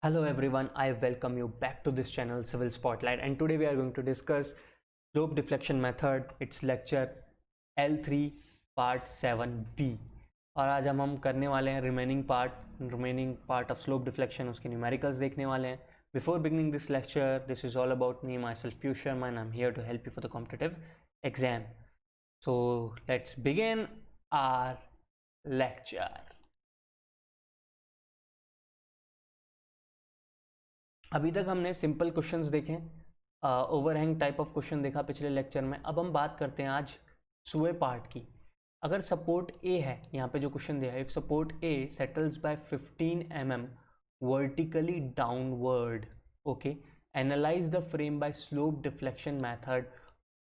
Hello everyone, I welcome you back to this channel Civil Spotlight, and today we are going to discuss slope deflection method. It's lecture L3 part 7B और आज हम करने वाले हैं remaining part of slope deflection, उसके numericals देखने वाले हैं. Before beginning this lecture, this is all about me, myself Piyush Sharma, and I'm here to help you for the competitive exam. So let's begin our lecture. अभी तक हमने simple questions देखे, overhang type of question देखा पिछले lecture में. अब हम बात करते हैं आज सुए पार्ट की. अगर सपोर्ट ए है, यहाँ पे जो क्वेश्चन दिया है, if support A settles by 15 mm vertically downward, okay, analyse the frame by slope deflection method.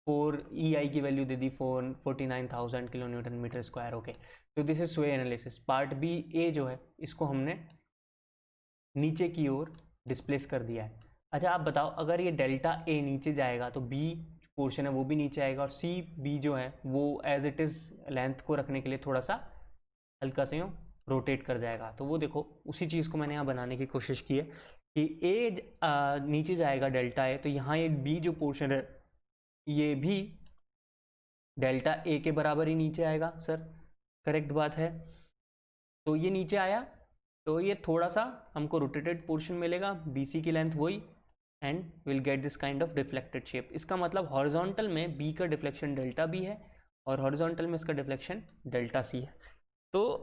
For E I की वैल्यू दे दी 49,000 kilo newton metre square. Okay, तो this is sway analysis. Part B A जो है, इसको हमने नीचे की ओर डिस्प्लेस कर दिया है. अच्छा, आप बताओ, अगर ये डेल्टा ए नीचे जाएगा तो बी पोर्शन है वो भी नीचे आएगा, और सी बी जो है वो एज इट इज़ लेंथ को रखने के लिए थोड़ा सा हल्का से यूँ रोटेट कर जाएगा. तो वो देखो, उसी चीज़ को मैंने यहाँ बनाने की कोशिश की है कि ए नीचे जाएगा डेल्टा ए, तो यहाँ ये बी जो पोर्शन है ये भी डेल्टा ए के बराबर ही नीचे आएगा. सर करेक्ट बात है. तो ये नीचे आया तो ये थोड़ा सा हमको रोटेटेड पोर्शन मिलेगा, BC की लेंथ वही, and will get this kind of deflected shape. इसका मतलब हॉरिजॉन्टल में B का डिफ्लेक्शन डेल्टा B है और हॉरिजॉन्टल में इसका डिफ्लेक्शन डेल्टा C है. तो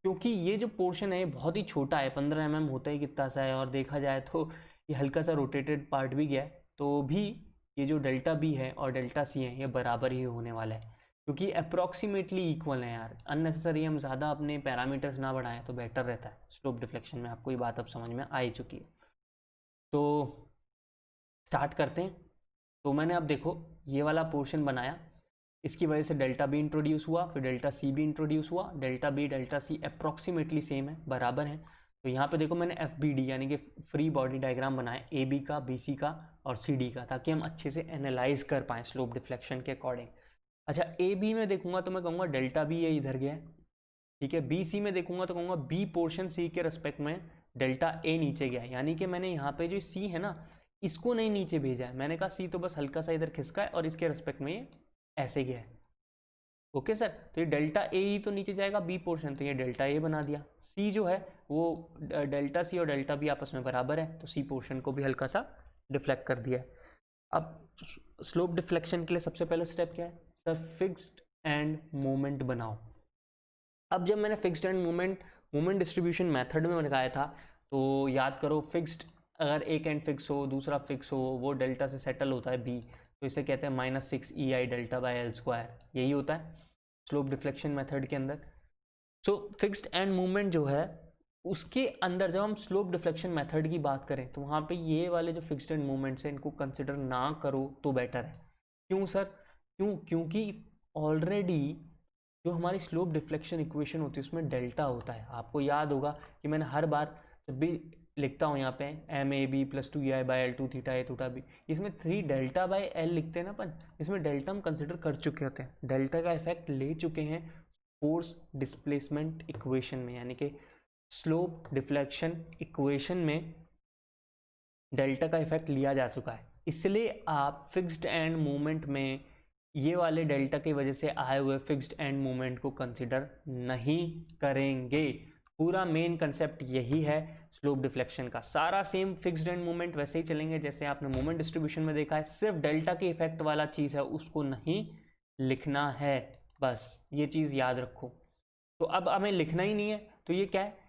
क्योंकि ये जो पोर्शन है ये बहुत ही छोटा है, 15 mm होता ही कितना सा है, और देखा जाए तो ये हल्का सा रोटेटेड पार्ट भी गया है, तो भी ये जो डेल्टा B है और डेल्टा C है ये बराबर ही होने वाला है, क्योंकि अप्रॉक्सीमेटली इक्वल है यार. अननेसेसरी हम ज़्यादा अपने पैरामीटर्स ना बढ़ाएं तो बेटर रहता है स्लोप डिफ्लेक्शन में. आपको ये बात अब समझ में आ ही चुकी है. तो स्टार्ट करते हैं. तो मैंने अब देखो ये वाला पोर्शन बनाया, इसकी वजह से डेल्टा बी इंट्रोड्यूस हुआ, फिर डेल्टा सी भी इंट्रोड्यूस हुआ. Delta B delta C approximately same है, बराबर है. तो यहाँ पे देखो मैंने FBD यानी कि फ्री बॉडी डायग्राम बनाया, AB का, BC का और CD का, ताकि हम अच्छे से एनालाइज कर पाएँ स्लोप डिफ्लेक्शन के अकॉर्डिंग. अच्छा, ए बी में देखूंगा तो मैं कहूँगा डेल्टा बी ये इधर गया, ठीक है. बी सी में देखूंगा तो कहूँगा बी पोर्शन सी के रेस्पेक्ट में डेल्टा ए नीचे गया है, यानी कि मैंने यहाँ पे जो सी है ना, इसको नहीं नीचे भेजा है. मैंने कहा सी तो बस हल्का सा इधर खिसका है और इसके रेस्पेक्ट में ये ऐसे गया है. ओके सर, तो ये डेल्टा ए ही तो नीचे जाएगा बी पोर्शन, तो ये डेल्टा ए बना दिया. सी जो है वो डेल्टा सी और डेल्टा बी आपस में बराबर है, तो सी पोर्शन को भी हल्का सा डिफ्लेक्ट कर दिया है. अब स्लोप डिफ्लेक्शन के लिए सबसे पहले स्टेप क्या है सर? फिक्स्ड एंड मोमेंट बनाओ. अब जब मैंने fixed end moment distribution method में लगाया था, तो याद करो, फिक्स्ड अगर एक एंड फिक्स हो दूसरा फिक्स हो, वो डेल्टा से सेटल होता है बी, तो इसे कहते हैं -6 EI delta by L square. यही होता है स्लोप डिफ्लेक्शन मेथड के अंदर. सो फिक्स्ड एंड मूवमेंट जो है उसके अंदर जब हम स्लोप डिफ्लेक्शन मेथड की बात करें तो वहाँ पे ये वाले जो फिक्स्ड एंड मूवमेंट्स हैं इनको कंसिडर ना करो तो बेटर है. क्यों सर? क्योंकि ऑलरेडी जो हमारी स्लोप डिफ्लेक्शन इक्वेशन होती है उसमें डेल्टा होता है. आपको याद होगा कि मैंने हर बार जब भी लिखता हूँ यहाँ पे MAB + 2EI by L 2 theta A theta B, इसमें 3 डेल्टा बाय L लिखते हैं ना अपन, इसमें डेल्टा हम कंसिडर कर चुके होते हैं, डेल्टा का इफेक्ट ले चुके हैं फोर्स डिस्प्लेसमेंट इक्वेशन में, यानी कि स्लोप डिफ्लेक्शन इक्वेशन में डेल्टा का इफेक्ट लिया जा चुका है. इसलिए आप फिक्स्ड एंड मूवमेंट में ये वाले डेल्टा की वजह से आए हुए फिक्स्ड एंड मूवमेंट को कंसिडर नहीं करेंगे. पूरा मेन कंसेप्ट यही है स्लोप डिफ्लेक्शन का. सारा सेम फिक्स्ड एंड मूवमेंट वैसे ही चलेंगे जैसे आपने मूवमेंट डिस्ट्रीब्यूशन में देखा है, सिर्फ डेल्टा के इफेक्ट वाला चीज़ है उसको नहीं लिखना है, बस ये चीज़ याद रखो. तो अब हमें लिखना ही नहीं है, तो ये क्या है?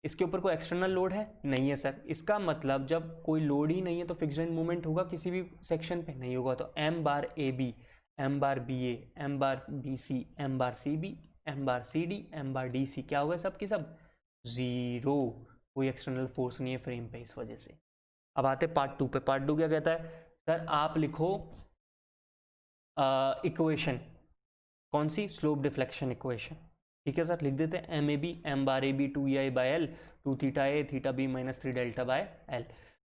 इसके ऊपर कोई एक्सटर्नल लोड है? नहीं है सर. इसका मतलब जब कोई लोड ही नहीं है तो फिक्स्ड एंड मूवमेंट होगा किसी भी सेक्शन पे? नहीं होगा. तो M/AB, M/BA, M/BC, M/CB, M/CD, M/DC क्या होगा? सब की सब जीरो. कोई एक्सटर्नल फोर्स नहीं है फ्रेम पे इस वजह से. अब आते पार्ट 2 पे. पार्ट 2 क्या कहता है सर? आप लिखो इक्वेशन. कौन सी? Slope deflection equation. ठीक है सर, लिख देते हैं MAB M/AB 2EI by L 2 theta A theta B -3 delta by L.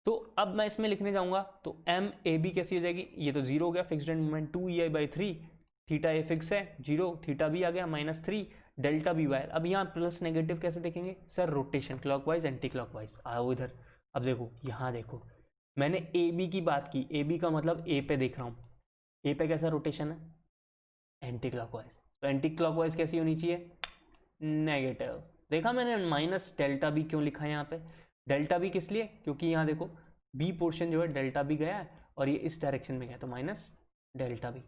तो अब मैं इसमें लिखने जाऊंगा तो MAB कैसी हो जाएगी? ये तो जीरो हो गया fixed end movement, 2EI by 3 theta A fix है 0, थीटा बी आ गया -3 डेल्टा बी बाय एल। अब यहाँ प्लस नेगेटिव कैसे देखेंगे sir, rotation clockwise anti clockwise. आओ इधर, अब देखो यहाँ देखो, मैंने ए बी की बात की, ए बी का मतलब ए पे देख रहा हूँ, ए पे कैसा रोटेशन है, एंटी क्लॉकवाइज। तो एंटी क्लॉकवाइज कैसी होनी चाहिए, नेगेटिव। देखा मैंने माइनस डेल्टा बी क्यों लिखा है यहाँ पे, डेल्टा बी किस लिए, क्योंकि यहाँ देखो बी पोर्शन जो है डेल्टा बी गया है और ये इस डायरेक्शन में गया, तो माइनस डेल्टा बी।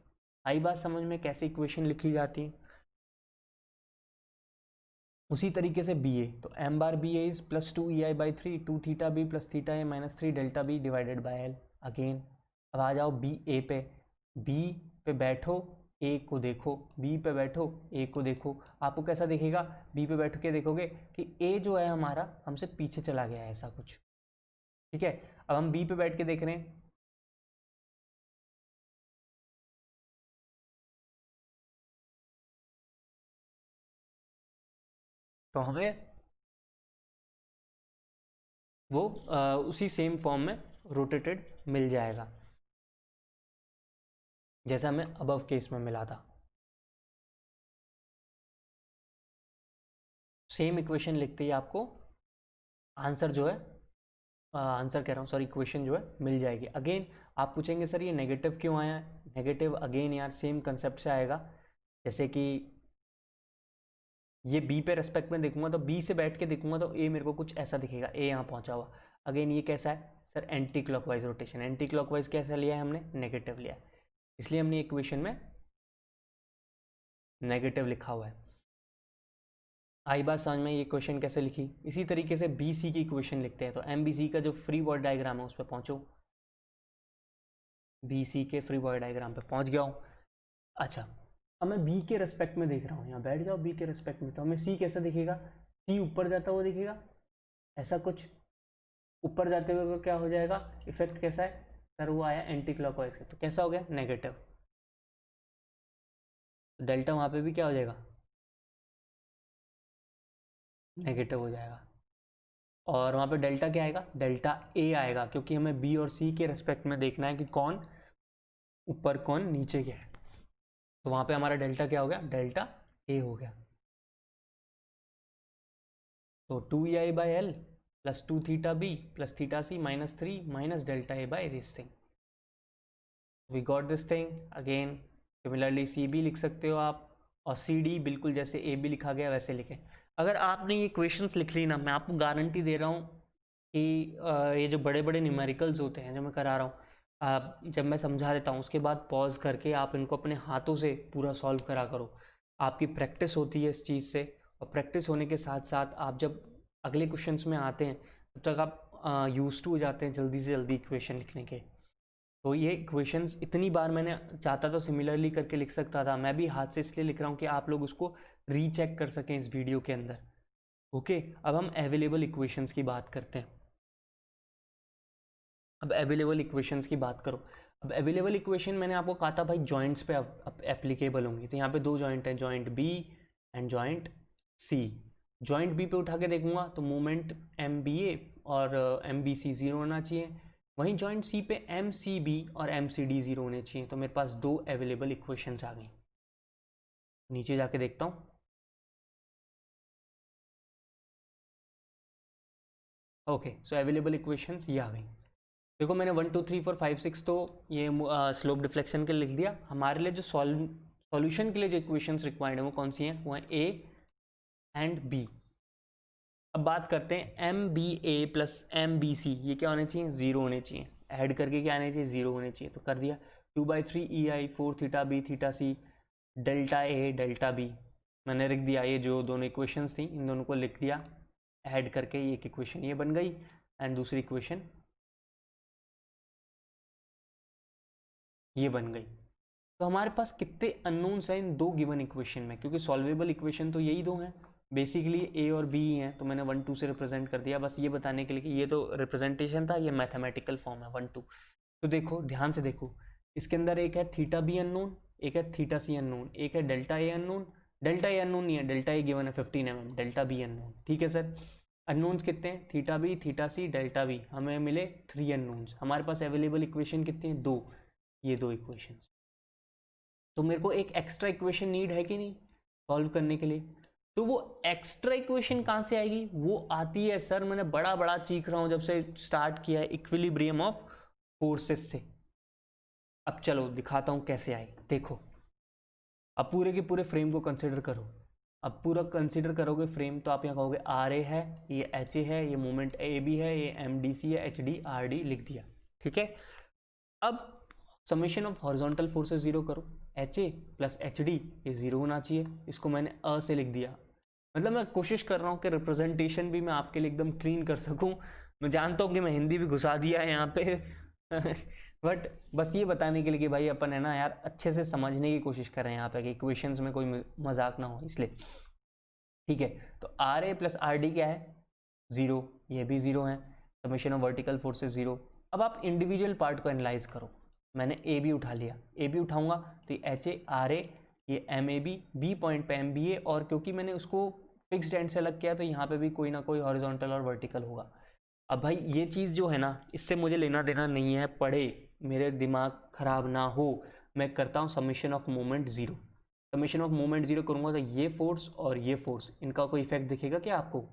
आई बात समझ में कैसे इक्वेशन लिखी जाती है। उसी तरीके से बी ए, तो M bar B A is plus 2 EI/3 2 theta B plus theta A minus 3 delta B divided by L. Again अब आ जाओ बी ए पे, बी पे बैठो, ए को देखो, बी पे बैठो, ए को देखो। आपको कैसा दिखेगा, बी पे बैठ के देखोगे कि ए जो है हमारा हमसे पीछे चला गया है, ऐसा कुछ। ठीक है, अब हम बी पे बैठ के देख रहे हैं, तो हमें वो उसी सेम फॉर्म में रोटेटेड मिल जाएगा जैसा हमें अबव केस में मिला था। सेम इक्वेशन लिखते ही आपको आंसर जो है, आंसर कह रहा हूँ सॉरी, इक्वेशन जो है मिल जाएगी। अगेन आप पूछेंगे सर ये नेगेटिव क्यों आया है, नेगेटिव अगेन यार सेम कंसेप्ट से आएगा। जैसे कि ये बी पे रेस्पेक्ट में देखूंगा, तो बी से बैठ के देखूंगा तो ए मेरे को कुछ ऐसा दिखेगा, ए यहाँ पहुँचा हुआ। अगेन ये कैसा है sir, anti clockwise rotation. Anti clockwise कैसा लिया है हमने, नेगेटिव लिया है, इसलिए हमने इक्वेशन में नेगेटिव लिखा हुआ है। आई बात समझ में, ये क्वेश्चन कैसे लिखी। इसी तरीके से बी सी की इक्वेशन लिखते हैं, तो एम बी सी का जो फ्री बॉडी डायग्राम है उस पर पहुँचो, बी सी के फ्री बॉडी डायग्राम पे पहुँच गया हूँ। अच्छा, अब मैं बी के रेस्पेक्ट में देख रहा हूँ, यहाँ बैठ जाओ बी के रेस्पेक्ट में, तो हमें सी कैसा दिखेगा, सी ऊपर जाता हुआ दिखेगा, ऐसा कुछ ऊपर जाते हुए क्या हो जाएगा, इफेक्ट कैसा है सर, वो आया एंटी क्लॉकवाइज का, तो कैसा हो गया नेगेटिव। तो डेल्टा वहाँ पे भी क्या हो जाएगा, नेगेटिव हो जाएगा। और वहाँ पे डेल्टा क्या आएगा, डेल्टा ए आएगा, क्योंकि हमें बी और सी के रेस्पेक्ट में देखना है कि कौन ऊपर कौन नीचे क्या है। तो वहाँ पे हमारा डेल्टा क्या हो गया, डेल्टा ए हो गया। तो 2EI/L plus 2 theta B plus theta C minus 3 minus delta A by this thing. We got this thing. Again similarly C B लिख सकते हो आप, और सी डी बिल्कुल जैसे ए बी लिखा गया वैसे लिखें। अगर आपने ये क्वेश्चंस लिख ली ना, मैं आपको गारंटी दे रहा हूँ कि ये जो बड़े बड़े न्यूमेरिकल्स होते हैं जो मैं करा रहा हूँ, जब मैं समझा देता हूँ उसके बाद पॉज करके आप इनको अपने हाथों से पूरा सॉल्व करा करो। आपकी प्रैक्टिस होती है इस चीज़ से, और प्रैक्टिस होने के साथ साथ आप जब अगले क्वेश्चंस में आते हैं तब तक आप यूज टू हो जाते हैं जल्दी से जल्दी इक्वेशन लिखने के। तो ये इक्वेशंस इतनी बार मैंने चाहता तो सिमिलरली करके लिख सकता था, मैं भी हाथ से इसलिए लिख रहा हूँ कि आप लोग उसको रीचेक कर सकें इस वीडियो के अंदर। ओके, अब हम अवेलेबल इक्वेशंस की बात करते हैं। अब अवेलेबल इक्वेशंस की बात करो। अब अवेलेबल इक्वेशन मैंने आपको कहा था भाई जॉइंट्स पे एप्लीकेबल होंगी, तो यहाँ पे दो जॉइंट हैं, joint B and joint C. Joint B पे उठा के देखूंगा तो मूवमेंट एम बी ए और एम बी सी ज़ीरो होना चाहिए। वहीं जॉइंट सी पे एम सी बी और एम सी डी ज़ीरो होने चाहिए। तो मेरे पास दो अवेलेबल इक्वेशंस आ गई। नीचे जाके देखता हूँ। ओके, सो अवेलेबल इक्वेशंस ये आ गई। देखो मैंने 1 2 3 4 5 6 तो ये स्लोप डिफ्लेक्शन के लिख दिया। हमारे लिए जो सॉल्यूशन के लिए जो इक्वेशंस रिक्वायर्ड है वो कौन सी हैं, वो है ए एंड बी। अब बात करते हैं एम बी ए प्लस एम बी सी, ये क्या होने चाहिए, ज़ीरो होने चाहिए। ऐड करके क्या आने चाहिए, ज़ीरो होने चाहिए। तो कर दिया 2/3 EI 4 theta B theta C delta A delta B. मैंने लिख दिया, ये जो दोनों इक्वेशंस थी इन दोनों को लिख दिया ऐड करके, एक इक्वेशन ये बन गई एंड दूसरी इक्वेशन ये बन गई। तो हमारे पास कितने अननोन्स हैं इन दो गिवन इक्वेशन में, क्योंकि सॉल्वेबल इक्वेशन तो यही दो हैं बेसिकली, ए और बी ही हैं। तो मैंने 1 2 से रिप्रेजेंट कर दिया, बस ये बताने के लिए कि ये तो रिप्रेजेंटेशन था, ये मैथमेटिकल फॉर्म है 1 2। तो देखो ध्यान से देखो, इसके अंदर एक है थीटा बी अननोन, एक है थीटा सी अननोन, एक है delta A unknown. Delta A unknown नहीं है, डेल्टा ए गिवन है 15 mm, डेल्टा बी अननोन। ठीक है सर, अननोन्स कितने हैं, theta B theta C delta B, हमें मिले 3 अननोन्स। हमारे पास अवेलेबल इक्वेशन कितनी है, दो, ये दो इक्वेशन। तो मेरे को एक एक्स्ट्रा इक्वेशन नीड है कि नहीं सॉल्व करने के लिए, तो वो एक्स्ट्रा इक्वेशन कहाँ से आएगी? वो आती है सर, मैंने बड़ा बड़ा चीख रहा हूं जब से स्टार्ट किया है, इक्विलिब्रियम ऑफ फोर्सेस से। अब चलो दिखाता हूं कैसे आई। देखो अब पूरे के पूरे फ्रेम को कंसिडर करो। अब पूरा कंसिडर करोगे फ्रेम तो आप यहाँ कहोगे आर ए है, ये एच ए है, ये मोमेंट ए बी है, ये एम डी सी है, एच डी आर डी लिख दिया, ठीक है। अब summation of horizontal forces zero करो, H A plus H D ये जीरो होना चाहिए, इसको मैंने अ से लिख दिया। मतलब मैं कोशिश कर रहा हूँ कि रिप्रेजेंटेशन भी मैं आपके लिए एकदम क्लीन कर सकूँ। मैं जानता हूँ कि मैं हिंदी भी घुसा दिया है यहाँ पे बट बस ये बताने के लिए कि भाई अपन है ना यार अच्छे से समझने की कोशिश कर रहे हैं यहाँ पे कि इक्वेशंस में कोई मजाक ना हो, इसलिए ठीक है। तो R A plus R D क्या है? जीरो, ये भी जीरो है। Summation of vertical forces zero. अब आप इंडिविजुअल पार्ट को एनालाइज करो। मैंने ए बी उठा लिया, ए बी उठाऊंगा तो ये एच ए आर ए, ये M A B, B point पे एम बी ए, और क्योंकि मैंने उसको फिक्स्ड एंड से अलग किया तो यहाँ पे भी कोई ना कोई हॉरिजॉन्टल और वर्टिकल होगा। अब भाई ये चीज़ जो है ना इससे मुझे लेना देना नहीं है, पढ़े मेरे दिमाग खराब ना हो। मैं करता हूँ summation of moment zero. Summation of moment zero करूँगा तो ये फोर्स और ये फोर्स इनका कोई इफेक्ट दिखेगा क्या आपको?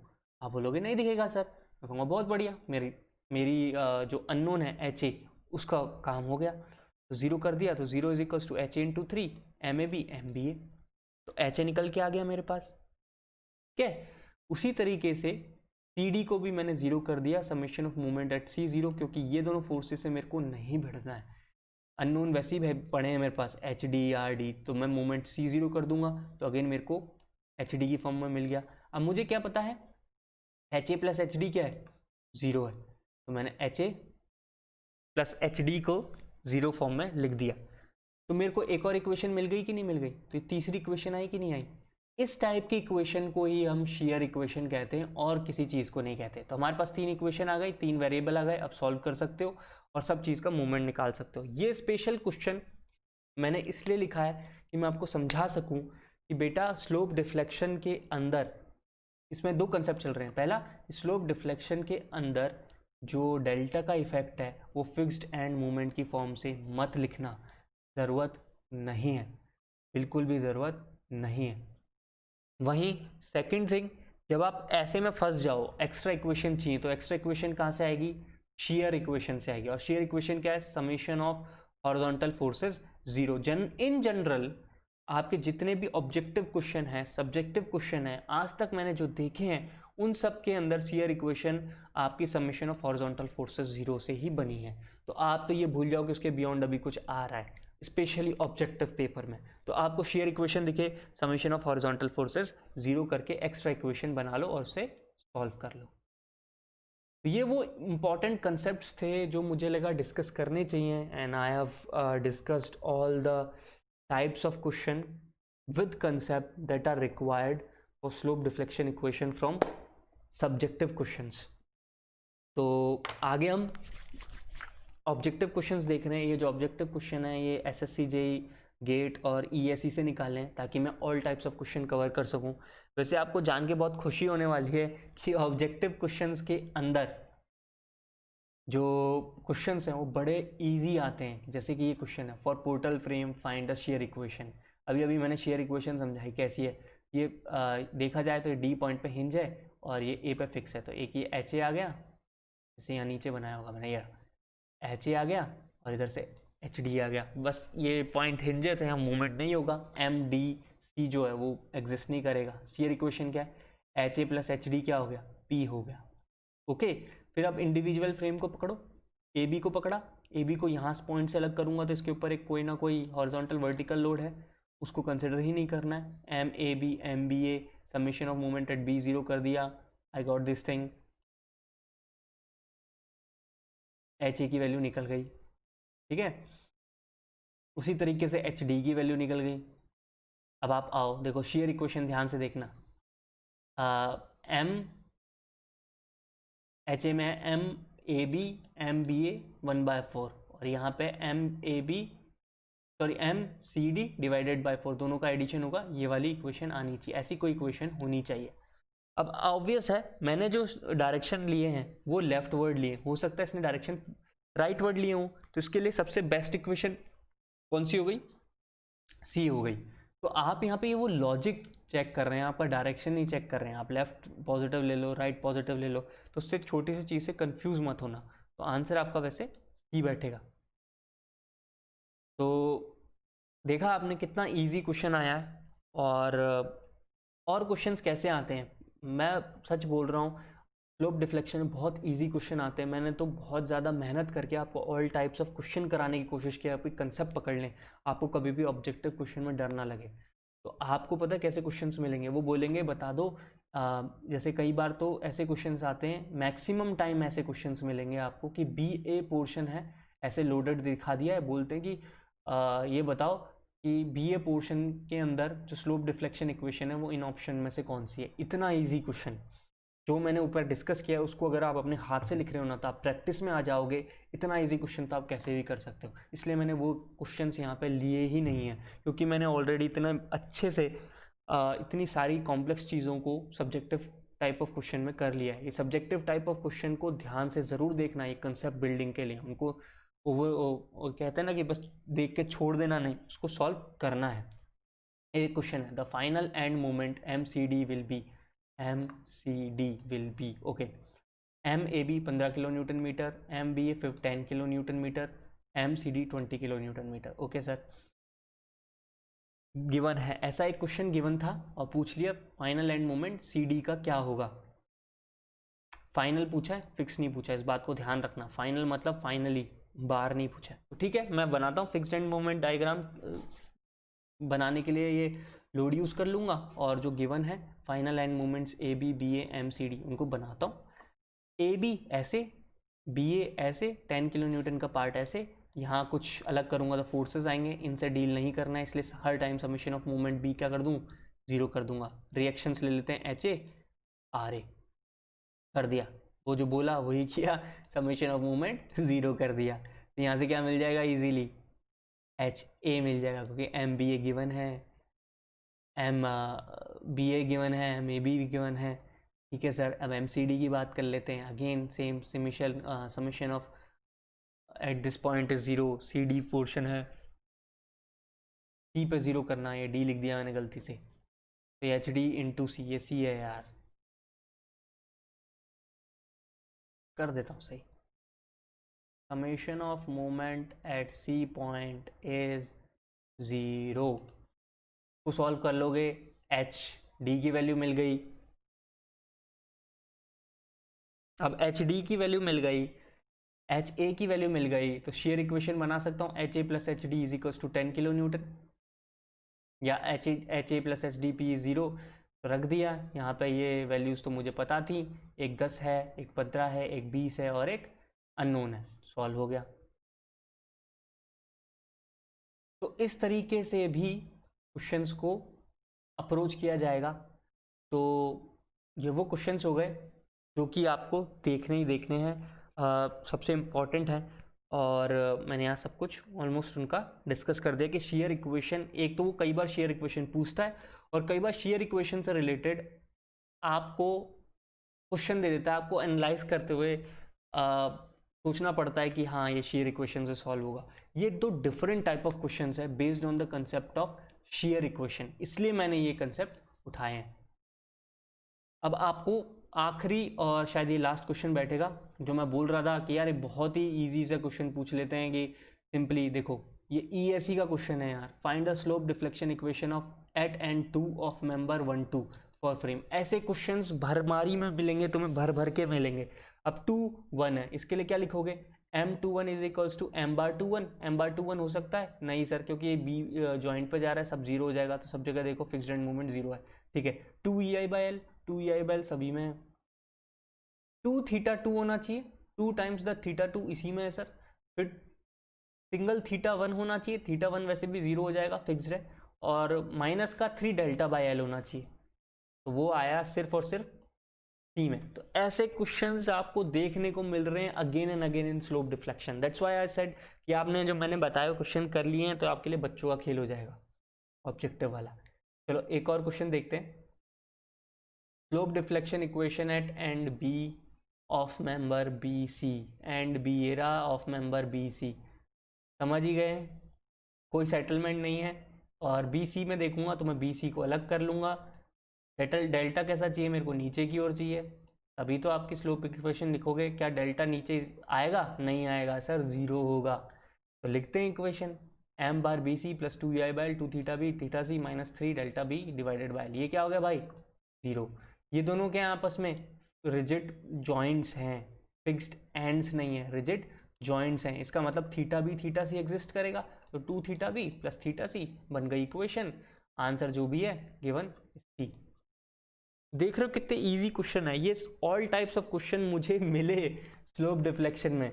आप बोलोगे नहीं दिखेगा सर। मैं कहूँगा बहुत बढ़िया, मेरी मेरी जो अननोन है एच ए उसका काम हो गया। तो जीरो कर दिया तो zero is equals to H A into three, M A B M B A, तो एच ए निकल के आ गया मेरे पास। ठीक है, उसी तरीके से सी डी को भी मैंने जीरो कर दिया, summation of movement at C zero, क्योंकि ये दोनों फोर्सेस से मेरे को नहीं भिड़ना है। अननोन वैसे ही पड़े हैं मेरे पास एच डी आर डी, तो मैं मूवमेंट सी जीरो कर दूंगा तो अगेन मेरे को एच डी की फॉर्म में मिल गया। अब मुझे क्या पता है H A plus H D क्या है? जीरो है, तो मैंने H A plus H D को जीरो फॉर्म में लिख दिया। तो मेरे को एक और इक्वेशन मिल गई कि नहीं मिल गई? तो तीसरी इक्वेशन आई कि नहीं आई? इस टाइप की इक्वेशन को ही हम शेयर इक्वेशन कहते हैं और किसी चीज़ को नहीं कहते। तो हमारे पास तीन इक्वेशन आ गई, तीन वेरिएबल आ गए, अब सॉल्व कर सकते हो और सब चीज़ का मूवमेंट निकाल सकते हो। ये स्पेशल क्वेश्चन मैंने इसलिए लिखा है कि मैं आपको समझा सकूं कि बेटा स्लोप डिफ्लेक्शन के अंदर इसमें दो कंसेप्ट चल रहे हैं। पहला, स्लोप डिफ्लेक्शन के अंदर जो डेल्टा का इफेक्ट है वो फिक्स्ड एंड मूवमेंट की फॉर्म से मत लिखना, ज़रूरत नहीं है, बिल्कुल भी ज़रूरत नहीं है। वहीं सेकंड थिंग, जब आप ऐसे में फंस जाओ एक्स्ट्रा इक्वेशन चाहिए तो एक्स्ट्रा इक्वेशन कहाँ से आएगी? शेयर इक्वेशन से आएगी। और शेयर इक्वेशन क्या है? Summation of horizontal forces zero. In general आपके जितने भी ऑब्जेक्टिव क्वेश्चन हैं, सब्जेक्टिव क्वेश्चन हैं, आज तक मैंने जो देखे हैं उन सब के अंदर शेयर इक्वेशन आपकी summation of horizontal forces zero से ही बनी है। तो आप तो ये भूल जाओ कि उसके बियॉन्ड अभी कुछ आ रहा है, स्पेशली ऑब्जेक्टिव पेपर में। तो आपको शेयर इक्वेशन दिखे, summation of horizontal forces zero करके एक्स्ट्रा इक्वेशन बना लो और उसे सॉल्व कर लो। तो ये वो इम्पॉर्टेंट कंसेप्ट्स थे जो मुझे लगा डिस्कस करने चाहिए, and I have discussed all the types of question with concept that are required for slope deflection equation from subjective questions. तो आगे हम ऑब्जेक्टिव क्वेश्चंस देख रहे हैं। ये जो ऑब्जेक्टिव क्वेश्चन है ये एसएससी जेई गेट और ईएससी से निकाले हैं ताकि मैं all types of question cover कर सकूं। वैसे आपको जान के बहुत खुशी होने वाली है कि ऑब्जेक्टिव क्वेश्चंस के अंदर जो क्वेश्चंस हैं वो बड़े इजी आते हैं। जैसे कि ये क्वेश्चन है, for portal frame find the share equation. अभी मैंने शेयर इक्वेशन समझाई कैसी है। ये देखा जाए तो डी पॉइंट पे हिंज है और ये ए पे फिक्स है, तो एक ये एच ए आ गया, जैसे यहाँ नीचे बनाया होगा मैंने, ये एच ए आ गया और इधर से एच डी आ गया। बस ये पॉइंट हिंज है तो यहाँ मूवमेंट नहीं होगा, एम डी सी जो है वो एग्जिस्ट नहीं करेगा। शेयर इक्वेशन क्या है? H A plus H D क्या हो गया? पी हो गया। ओके, फिर आप इंडिविजुअल फ्रेम को पकड़ो, ए बी को पकड़ा, ए बी को यहाँ पॉइंट से अलग करूँगा तो इसके ऊपर एक कोई ना कोई हॉरिजॉन्टल वर्टिकल लोड है, उसको कंसिडर ही नहीं करना है। M B A summation of movement at B zero कर दिया, I got this thing, H A की वैल्यू निकल गई, ठीक है। उसी तरीके से एच डी की वैल्यू निकल गई। अब आप आओ देखो शेयर इक्वेशन ध्यान से देखना, एम एच ए में M A B M B A 1/4 और यहाँ पे M C D divided by 4 दोनों का एडिशन होगा। ये वाली इक्वेशन आनी चाहिए, ऐसी कोई इक्वेशन होनी चाहिए। अब ऑब्वियस है मैंने जो डायरेक्शन लिए हैं वो लेफ्ट वर्ड लिए, हो सकता है इसने डायरेक्शन राइट वर्ड लिए हूँ, तो इसके लिए सबसे बेस्ट इक्वेशन कौन सी हो गई? सी हो गई। तो आप यहाँ पे ये वो लॉजिक चेक कर रहे हैं, आपका डायरेक्शन नहीं चेक कर रहे हैं। आप लेफ्ट पॉजिटिव ले लो, राइट पॉजिटिव ले लो, तो उससे छोटी सी चीज़ से कंफ्यूज मत होना। तो आंसर आपका वैसे सी बैठेगा। तो देखा आपने कितना इजी क्वेश्चन आया है। और क्वेश्चंस कैसे आते हैं, मैं सच बोल रहा हूँ, स्लोप डिफ्लेक्शन में बहुत इजी क्वेश्चन आते हैं। मैंने तो बहुत ज़्यादा मेहनत करके आपको ऑल टाइप्स ऑफ क्वेश्चन कराने की कोशिश की, आपको कंसेप्ट पकड़ लें, आपको कभी भी ऑब्जेक्टिव क्वेश्चन में डर ना लगे। तो आपको पता है कैसे क्वेश्चंस मिलेंगे, वो बोलेंगे बता दो। जैसे कई बार तो ऐसे क्वेश्चंस आते हैं, मैक्सिमम टाइम ऐसे क्वेश्चंस मिलेंगे आपको कि बी ए पोर्शन है, ऐसे लोडेड दिखा दिया है, बोलते हैं कि ये बताओ कि बी ए पोर्शन के अंदर जो स्लोप डिफ्लेक्शन इक्वेशन है वो इन ऑप्शन में से कौन सी है। इतना ईजी क्वेश्चन जो मैंने ऊपर डिस्कस किया है, उसको अगर आप अपने हाथ से लिख रहे हो ना, तो आप प्रैक्टिस में आ जाओगे। इतना इजी क्वेश्चन तो आप कैसे भी कर सकते हो। इसलिए मैंने वो क्वेश्चंस यहाँ पे लिए ही नहीं है, क्योंकि मैंने ऑलरेडी इतना अच्छे से इतनी सारी कॉम्प्लेक्स चीज़ों को सब्जेक्टिव टाइप ऑफ क्वेश्चन में कर लिया है। ये सब्जेक्टिव टाइप ऑफ क्वेश्चन को ध्यान से ज़रूर देखना है, कंसेप्ट बिल्डिंग के लिए। उनको वो कहते हैं ना कि बस देख के छोड़ देना नहीं, उसको सॉल्व करना है। एक क्वेश्चन है, the final end moment MCD will be okay, MAB 15 kilo newton metre, MBA 10 kilo newton metre, MCD 20 kilo newton metre. Okay sir, given है, ऐसा एक क्वेश्चन गिवन था और पूछ लिया फाइनल एंड मोमेंट CD का क्या होगा। फाइनल पूछा है, फिक्स नहीं पूछा है, इस बात को ध्यान रखना। फाइनल मतलब फाइनली, बार नहीं पूछा है। तो ठीक है, मैं बनाता हूँ फिक्स्ड एंड मोमेंट डायग्राम। बनाने के लिए ये लोड यूज़ कर लूँगा, और जो गिवन है final and moments AB BA MCD, उनको बनाता हूँ। AB ऐसे, BA ऐसे, 10 किलो न्यूटन का पार्ट ऐसे। यहाँ कुछ अलग करूँगा तो फोर्सेस आएंगे, इनसे डील नहीं करना है, इसलिए हर time summation of moment B क्या कर दूँ, 0 कर दूंगा। रिएक्शंस ले लेते हैं, HA RA कर दिया, वो जो बोला वही किया, समेशन ऑफ मोमेंट 0 कर दिया। तो यहाँ से क्या मिल जाएगा इजीली, HA मिल जाएगा, क्योंकि MBA गिवन है, MBA गिवन है, MAB भी गिवन है। ठीक है सर, अब MCD की बात कर लेते हैं। Again same summation of at this point is 0, CD portion है, C पे 0 करना है, ये D लिख दिया मैंने गलती से, तो HD इंटू C, ये C है यार, कर देता हूँ सही। Summation of moment at C point is 0 को सॉल्व कर लोगे, HD की वैल्यू मिल गई। अब HD की वैल्यू मिल गई, HA की वैल्यू मिल गई, तो शेयर इक्वेशन बना सकता हूँ, HA plus HD is equals to 10 kilo newton, या HA प्लस HDP 0 रख दिया। यहाँ पे ये वैल्यूज़ तो मुझे पता थी, एक 10 है, एक 15 है, एक 20 है, और एक अननोन है। सॉल्व हो गया। तो इस तरीके से भी क्वेश्चंस को अप्रोच किया जाएगा। तो ये वो क्वेश्चंस हो गए जो कि आपको देखने ही देखने हैं, सबसे इम्पॉर्टेंट है। और मैंने यहाँ सब कुछ ऑलमोस्ट उनका डिस्कस कर दिया कि शेयर इक्वेशन, एक तो वो कई बार शेयर इक्वेशन पूछता है, और कई बार शेयर इक्वेशन से रिलेटेड आपको क्वेश्चन दे देता है, आपको एनालाइज करते हुए सोचना पड़ता है कि हाँ ये शेयर इक्वेशन से सॉल्व होगा। ये दो डिफरेंट टाइप ऑफ क्वेश्चन है based on the concept of share equation, इसलिए मैंने ये कंसेप्ट उठाए हैं। अब आपको आखिरी और शायद ये लास्ट क्वेश्चन बैठेगा, जो मैं बोल रहा था कि यार बहुत ही इजी सा क्वेश्चन पूछ लेते हैं कि सिंपली देखो, ये ESE का क्वेश्चन है यार, find the slope deflection equation of at end 2 of member 1 2 for frame. ऐसे क्वेश्चंस भरमारी में मिलेंगे तुम्हें, भर भर के मिलेंगे। अब 2 1 है, इसके लिए क्या लिखोगे, M21 is equals to M/2 1। M/2 हो सकता है नहीं सर, क्योंकि ये बी जॉइंट पे जा रहा है, सब 0 हो जाएगा, तो सब जगह देखो फिक्स्ड एंड मोमेंट 0 है। ठीक है, 2EI/L, 2EI/L सभी में है। 2θ2 होना चाहिए, 2 टाइम्स द θ2 इसी में है सर। फिर सिंगल θ1 होना चाहिए, θ1 वैसे भी 0 हो जाएगा, फिक्स्ड है। और माइनस का 3 ΔL होना चाहिए, तो वो आया सिर्फ और सिर्फ सी में। तो ऐसे क्वेश्चंस आपको देखने को मिल रहे हैं again and again in slope deflection. That's why I said कि आपने जो मैंने बताया क्वेश्चन कर लिए हैं, तो आपके लिए बच्चों का खेल हो जाएगा, ऑब्जेक्टिव वाला। चलो एक और क्वेश्चन देखते हैं। Slope deflection equation at end B of member BC and B era of member BC। समझ ही गए, कोई सेटलमेंट नहीं है, और बी सी में देखूंगा तो मैं बी सी को अलग कर लूँगा। डेल्टा कैसा चाहिए मेरे को, नीचे की ओर चाहिए, अभी तो आपकी स्लोप इक्वेशन लिखोगे, क्या डेल्टा नीचे आएगा? नहीं आएगा सर, ज़ीरो होगा। तो लिखते हैं equation, M bar B C plus 2ei/L 2 theta B theta C minus 3 delta B divided by L। ये क्या हो गया भाई? ज़ीरो। ये दोनों क्या हैं आपस में? रिजिड जॉइंट्स हैं, फिक्स्ड एंड्स नहीं है, रिजिड जॉइंट्स हैं। इसका मतलब थीटा बी थीटा सी एग्जिस्ट करेगा, तो 2 थीटा बी प्लस थीटा सी बन गई इक्वेशन। आंसर जो भी है गिवन सी। देख रहे हो कितने इजी क्वेश्चन है ये। ऑल टाइप्स ऑफ क्वेश्चन मुझे मिले स्लोप डिफ्लेक्शन में,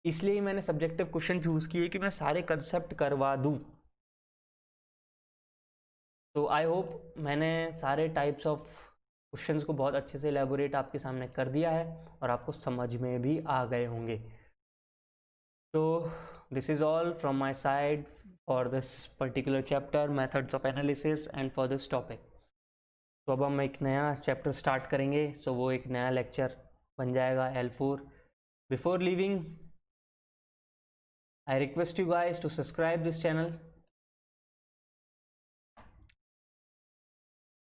इसलिए ही मैंने सब्जेक्टिव क्वेश्चन चूज किए कि मैं सारे कंसेप्ट करवा दूं। तो आई होप मैंने सारे टाइप्स ऑफ क्वेश्चंस को बहुत अच्छे से एलैबोरेट आपके सामने कर दिया है और आपको समझ में भी आ गए होंगे। तो this is all from my side for this particular chapter, methods of analysis and for this topic. तो अब हम एक नया चैप्टर स्टार्ट करेंगे, सो वो एक नया लेक्चर बन जाएगा L4। Before leaving I request you guys to subscribe this channel.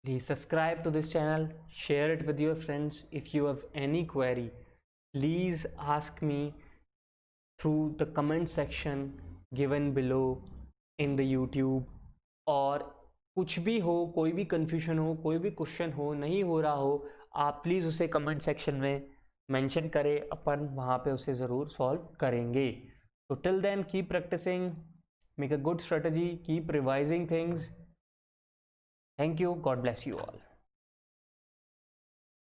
Please subscribe to this channel, share it with your friends. If you have any query, please ask me through the comment section given below in the YouTube। और कुछ भी हो, कोई भी confusion हो, कोई भी question हो, नहीं हो रहा हो, आप प्लीज़ उसे कमेंट सेक्शन में मेंशन करें, अपन वहाँ पे उसे ज़रूर सॉल्व करेंगे। So till then, keep practicing, make a good strategy, keep revising things. Thank you. God bless you all.